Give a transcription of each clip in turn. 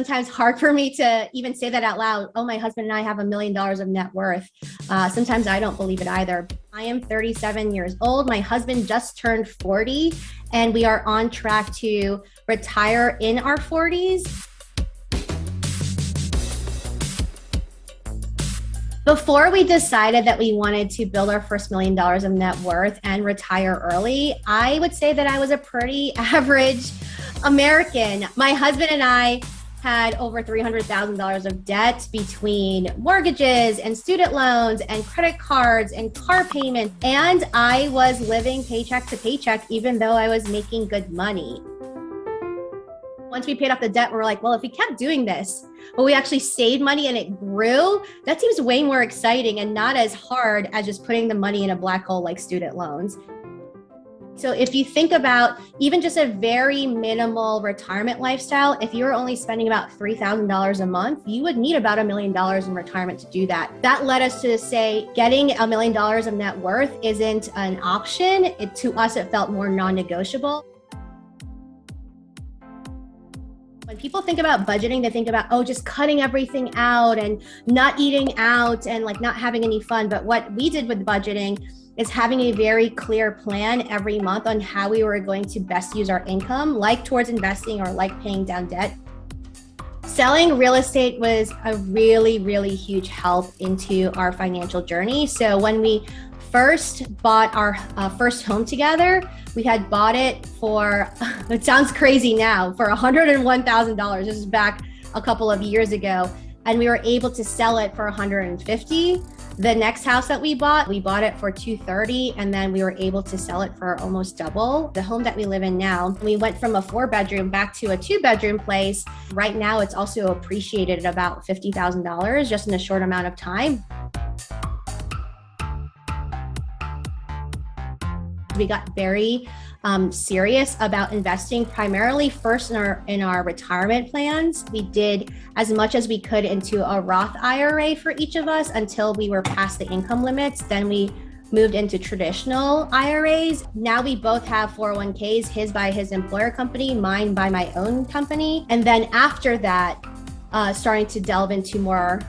Sometimes hard for me to even say that out loud. Oh, my husband and I have $1 million of net worth. Sometimes I don't believe it either. I am 37 years old. My husband just turned 40, and we are on track to retire in our 40s. Before we decided that we wanted to build our first $1 million of net worth and retire early, I would say that I was a pretty average American. My husband and I had over $300,000 of debt between mortgages and student loans and credit cards and car payments. And I was living paycheck to paycheck, even though I was making good money. Once we paid off the debt, we were like, well, if we kept doing this, but we actually saved money and it grew, that seems way more exciting and not as hard as just putting the money in a black hole like student loans. So if you think about even just a very minimal retirement lifestyle, if you're only spending about $3,000 a month, you would need about $1 million in retirement to do that. That led us to say getting $1 million of net worth isn't an option. To us, it felt more non-negotiable. When people think about budgeting, they think about, oh, just cutting everything out and not eating out and like not having any fun. But what we did with budgeting is having a very clear plan every month on how we were going to best use our income, like towards investing or like paying down debt. Selling real estate was a really, really huge help into our financial journey. So when we first bought our first home together, we had bought it for, it sounds crazy now, for $101,000. This is back a couple of years ago. And we were able to sell it for $150,000. The next house that we bought it for $230,000, and then we were able to sell it for almost double. The home that we live in now, we went from a 4-bedroom back to a 2-bedroom place. Right now, it's also appreciated at about $50,000 just in a short amount of time. We got very serious about investing primarily first in our retirement plans. We did as much as we could into a Roth IRA for each of us until we were past the income limits. Then we moved into traditional IRAs. Now we both have 401ks, his by his employer company, mine by my own company. And then after that, starting to delve into more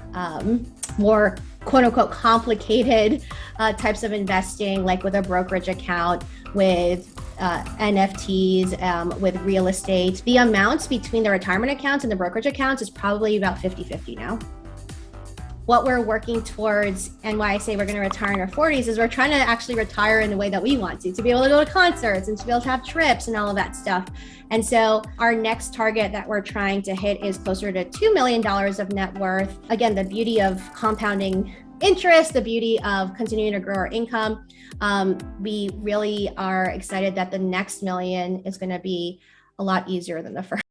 quote unquote complicated types of investing, like with a brokerage account, with NFTs, with real estate. The amounts between the retirement accounts and the brokerage accounts is probably about 50-50 now. What we're working towards, and why I say we're going to retire in our 40s, is we're trying to actually retire in the way that we want to be able to go to concerts and to be able to have trips and all of that stuff. And so our next target that we're trying to hit is closer to $2 million of net worth. Again, the beauty of compounding interest, the beauty of continuing to grow our income. We really are excited that the next million is going to be a lot easier than the first.